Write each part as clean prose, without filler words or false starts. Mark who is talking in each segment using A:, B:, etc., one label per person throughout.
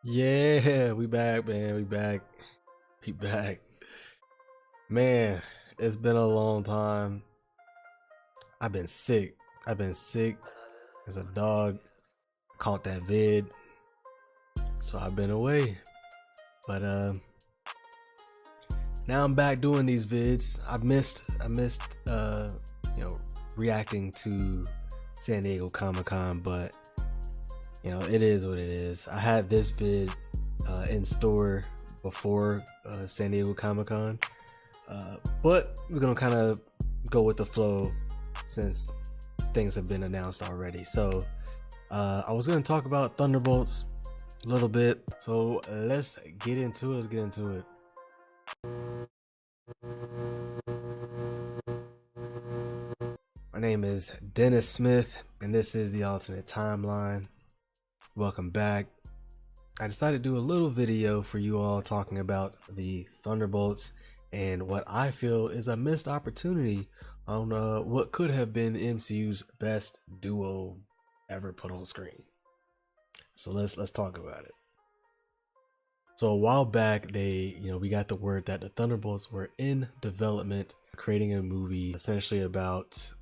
A: Yeah, we back, man. We back. We back. Man, it's been a long time. I've been sick. I've been sick as a dog. Caught that vid. So I've been away. But now I'm back doing these vids. I missed you know, reacting to San Diego Comic-Con, but it is what it is. I had this vid in store before San Diego Comic-Con. But we're gonna kind of go with the flow since things have been announced already. So I was gonna talk about Thunderbolts a little bit. So let's get into it. Let's get into it. My name is Dennis Smith, and this is the Alternate Timeline. Welcome back. I decided to do a little video for you all talking about the Thunderbolts and what I feel is a missed opportunity on what could have been MCU's best duo ever put on screen. So let's talk about it. So a while back, we got the word that the Thunderbolts were in development, creating a movie essentially about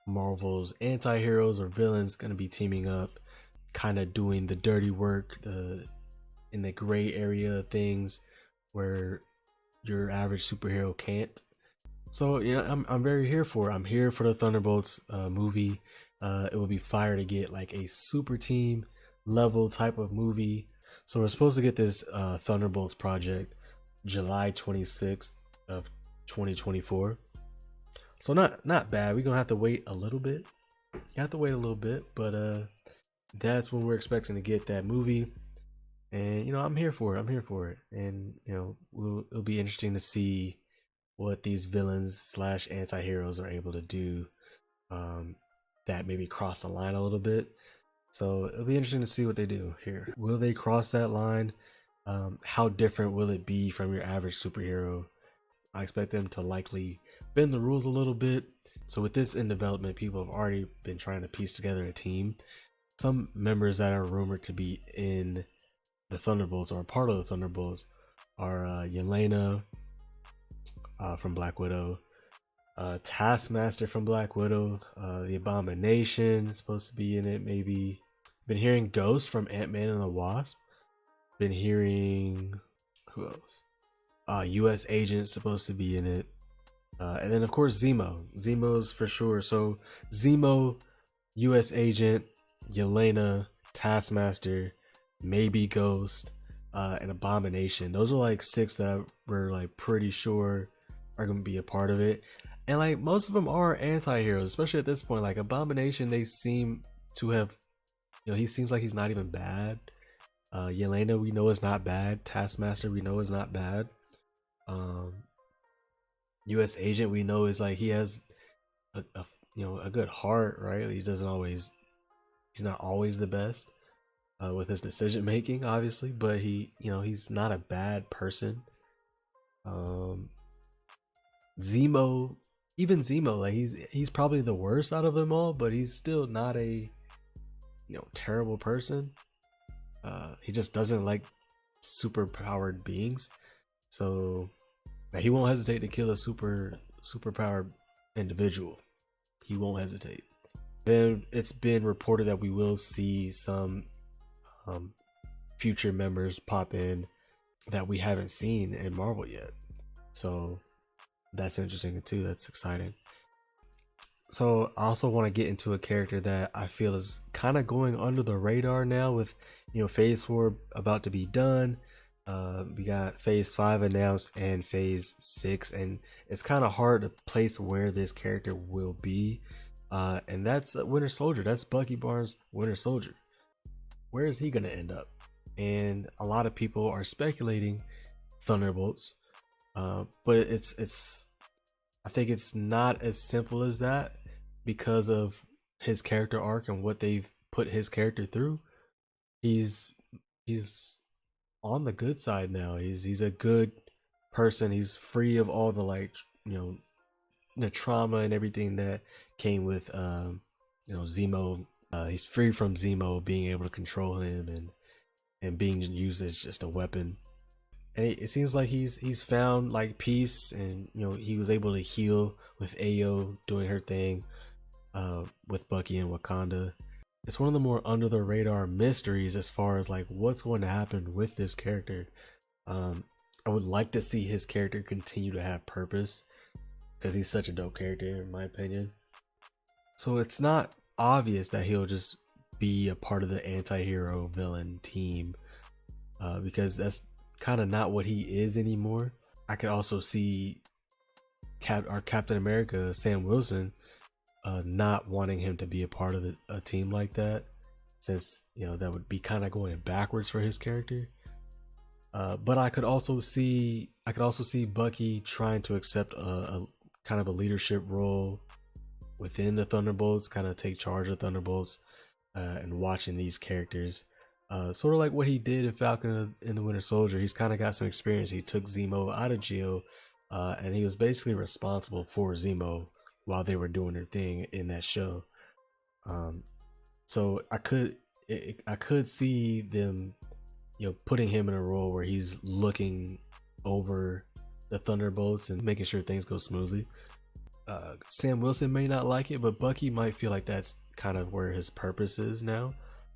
A: Marvel's anti-heroes or villains going to be teaming up, kind of doing the dirty work, in the gray area of things where your average superhero can't. So I'm very here for it. I'm here for the Thunderbolts movie. It will be fire to get like a super team level type of movie. So we're supposed to get this Thunderbolts project July 26th of 2024. So not bad. We're gonna have to wait a little bit. But that's when we're expecting to get that movie. And I'm here for it. And it'll be interesting to see what these villains slash anti-heroes are able to do, that maybe cross the line a little bit. So it'll be interesting to see what they do here. Will they cross that line? How different will it be from your average superhero? I expect them to likely bend the rules a little bit. So with this in development, people have already been trying to piece together a team. Some members that are rumored to be in the Thunderbolts or a part of the Thunderbolts are Yelena from Black Widow, Taskmaster from Black Widow, the Abomination is supposed to be in it. Maybe been hearing Ghost from Ant-Man and the Wasp. Been hearing who else? U.S. Agent supposed to be in it, and then of course Zemo. Zemo's for sure. So Zemo, U.S. Agent, Yelena, Taskmaster, maybe Ghost, and Abomination. Those are like 6 that we're like pretty sure are gonna be a part of it. And like most of them are anti-heroes, especially at this point. Like Abomination, they seem to have, he seems like he's not even bad. Yelena, we know is not bad. Taskmaster, we know is not bad. U.S. Agent, we know is like he has a good heart, right? He's not always the best with his decision making, obviously, but he's not a bad person. Zemo, even Zemo, like he's probably the worst out of them all, but he's still not a terrible person. He just doesn't like super powered beings, so he won't hesitate to kill a super powered individual. He won't hesitate. Then it's been reported that we will see some future members pop in that we haven't seen in Marvel yet. So that's interesting too. That's exciting. So I also want to get into a character that I feel is kind of going under the radar now with phase 4 about to be done. We got phase 5 announced and phase 6, and it's kind of hard to place where this character will be. And that's Winter Soldier. That's Bucky Barnes, Winter Soldier. Where is he going to end up? And a lot of people are speculating Thunderbolts, but I think it's not as simple as that because of his character arc and what they've put his character through. He's on the good side now. He's a good person. He's free of all the the trauma and everything that came with Zemo. He's free from Zemo being able to control him and being used as just a weapon. And it seems like he's found like peace, and you know he was able to heal with Ayo doing her thing with Bucky and Wakanda. It's one of the more under the radar mysteries as far as like what's going to happen with this character. um I would like to see his character continue to have purpose because he's such a dope character in my opinion. So it's not obvious that he'll just be a part of the anti-hero villain team, because that's kind of not what he is anymore. I could also see our Captain America, Sam Wilson, not wanting him to be a part of a team like that, since you know that would be kind of going backwards for his character. But I could also see Bucky trying to accept a kind of a leadership role within the Thunderbolts, kind of take charge of Thunderbolts, and watching these characters. Sort of like what he did in Falcon and the Winter Soldier. He's kind of got some experience. He took Zemo out of jail, and he was basically responsible for Zemo while they were doing their thing in that show. So I could see them, you know, putting him in a role where he's looking over the Thunderbolts and making sure things go smoothly. Sam Wilson may not like it, but Bucky might feel like that's kind of where his purpose is now.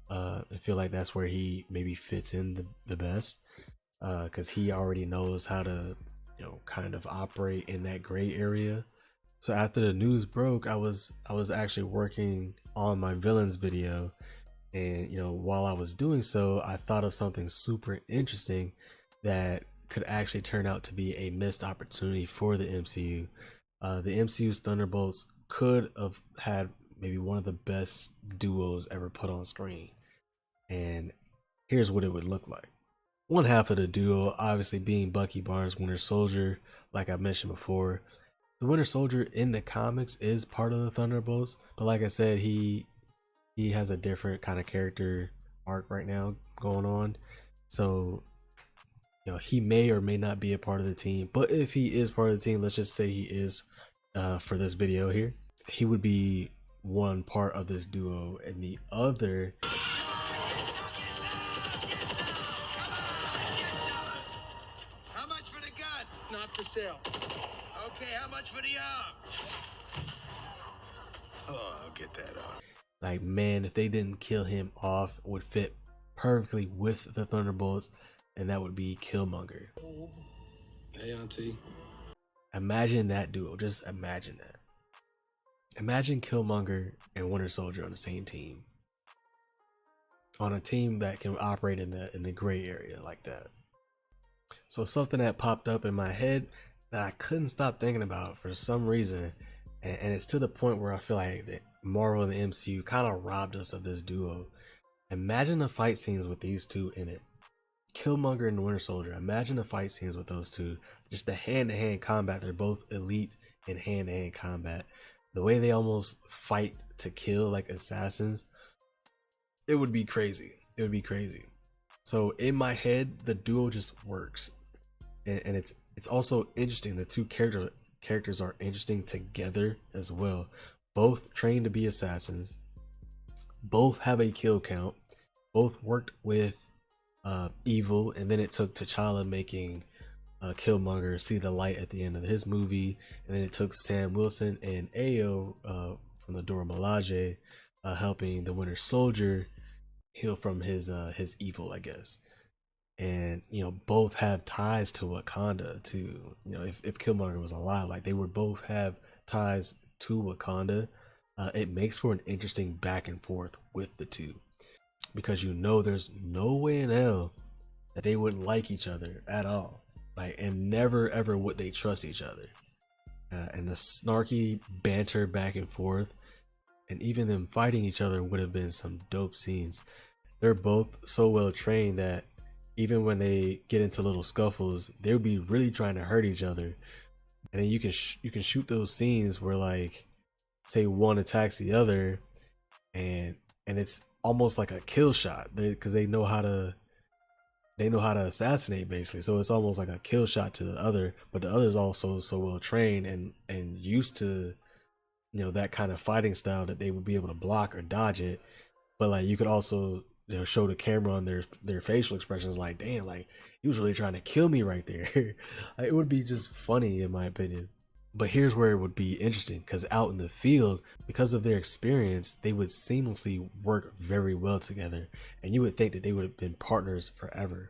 A: I feel like that's where he maybe fits in the best, because he already knows how to, you know, kind of operate in that gray area. So after the news broke, I was actually working on my villains video, and you know, while I was doing so, I thought of something super interesting that could actually turn out to be a missed opportunity for the MCU. The MCU's Thunderbolts could have had maybe one of the best duos ever put on screen. And here's what it would look like. One half of the duo obviously being Bucky Barnes, Winter Soldier, like I mentioned before. The Winter Soldier in the comics is part of the Thunderbolts, but like I said, he has a different kind of character arc right now going on. So, you know, he may or may not be a part of the team, but if he is part of the team, let's just say he is, for this video here, he would be one part of this duo, and the other
B: for sale. Okay, how much for the arm? Oh, I'll get that arm.
A: Like, man, if they didn't kill him off, would fit perfectly with the Thunderbolts, and that would be Killmonger.
B: Hey, Auntie.
A: Imagine that duo. Just imagine that. Imagine Killmonger and Winter Soldier on the same team. On a team that can operate in the gray area like that. So something that popped up in my head that I couldn't stop thinking about for some reason, and it's to the point where I feel like that Marvel and the MCU kind of robbed us of this duo. Imagine the fight scenes with these two in it. Killmonger and the Winter Soldier. Imagine the fight scenes with those two. Just the hand-to-hand combat. They're both elite in hand-to-hand combat. The way they almost fight to kill like assassins. It would be crazy. It would be crazy. So in my head, the duo just works, and it's also interesting. The two characters are interesting together as well. Both trained to be assassins. Both have a kill count. Both worked with evil, and then it took T'Challa making Killmonger see the light at the end of his movie, and then it took Sam Wilson and Ayo from the Dora Milaje helping the Winter Soldier heal from his evil, I guess. And you know, both have ties to Wakanda too. You know, if Killmonger was alive, like they would both have ties to Wakanda. It makes for an interesting back and forth with the two, because you know there's no way in hell that they would like each other at all, like, and never ever would they trust each other. And the snarky banter back and forth, and even them fighting each other, would have been some dope scenes. They're both so well trained that even when they get into little scuffles, they would be really trying to hurt each other. And then you can shoot those scenes where, like, say one attacks the other, and it's almost like a kill shot, because they know how to assassinate basically. So it's almost like a kill shot to the other, but the other's also so well trained and used to, you know, that kind of fighting style that they would be able to block or dodge it. But like, you could also show the camera on their facial expressions, like, damn, like he was really trying to kill me right there. Like, it would be just funny in my opinion. But here's where it would be interesting, because out in the field, because of their experience, they would seamlessly work very well together, and you would think that they would have been partners forever.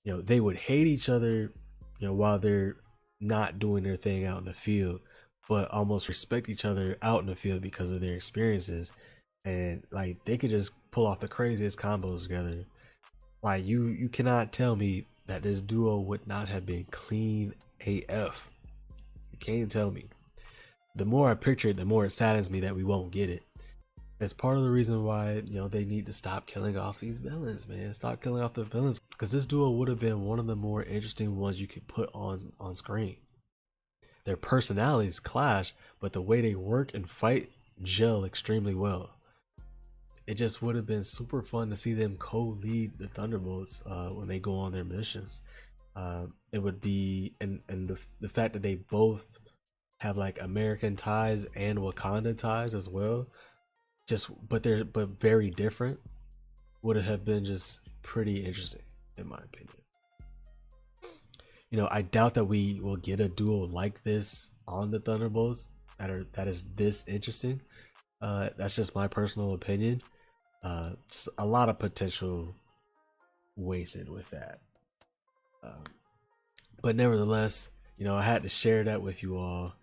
A: They would hate each other, while they're not doing their thing out in the field, but almost respect each other out in the field because of their experiences. And like, they could just pull off the craziest combos together. Like, you cannot tell me that this duo would not have been clean AF. You can't tell me. The more I picture it, the more it saddens me that we won't get it. That's part of the reason why they need to stop killing off these villains, man. Stop killing off the villains, because this duo would have been one of the more interesting ones you could put on screen. Their personalities clash, but the way they work and fight gel extremely well. It just would have been super fun to see them co-lead the Thunderbolts when they go on their missions. It would be, and the fact that they both have like American ties and Wakanda ties as well, but very different, would have been just pretty interesting in my opinion. I doubt that we will get a duo like this on the Thunderbolts that is this interesting. That's just my personal opinion. Just a lot of potential wasted with that. But nevertheless, I had to share that with you all.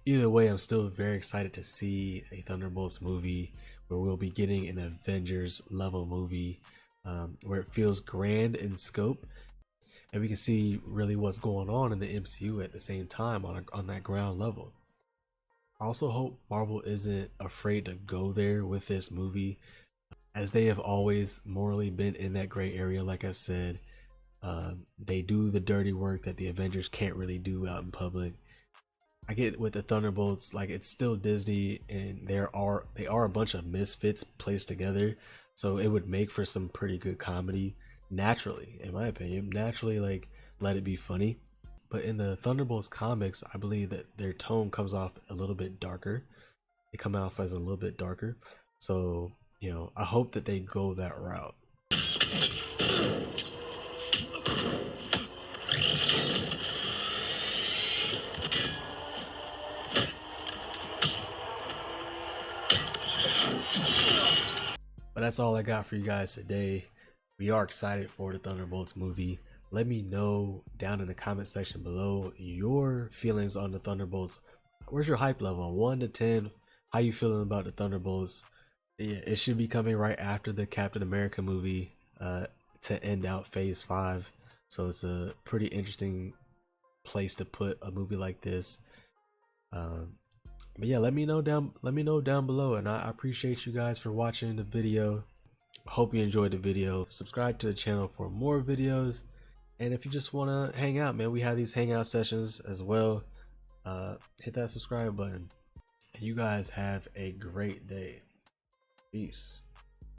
A: Either way, I'm still very excited to see a Thunderbolts movie where we'll be getting an Avengers level movie, where it feels grand in scope, and we can see really what's going on in the MCU at the same time on that ground level. I also hope Marvel isn't afraid to go there with this movie, as they have always morally been in that gray area. Like I've said, they do the dirty work that the Avengers can't really do out in public. I get with the Thunderbolts, like, it's still Disney, and they are a bunch of misfits placed together, so it would make for some pretty good comedy naturally, in my opinion. Naturally, like, let it be funny. But in the Thunderbolts comics, I believe that their tone comes off a little bit darker. They come off as a little bit darker. So, I hope that they go that route. But that's all I got for you guys today. We are excited for the Thunderbolts movie. Let me know down in the comment section below your feelings on the Thunderbolts. Where's your hype level? 1 to 10. How you feeling about the Thunderbolts? Yeah, it should be coming right after the Captain America movie to end out Phase 5. So it's a pretty interesting place to put a movie like this. But yeah, let me know down below, and I appreciate you guys for watching the video. Hope you enjoyed the video. Subscribe to the channel for more videos, and if you just want to hang out, man, we have these hangout sessions as well. Hit that subscribe button, and you guys have a great day. Peace.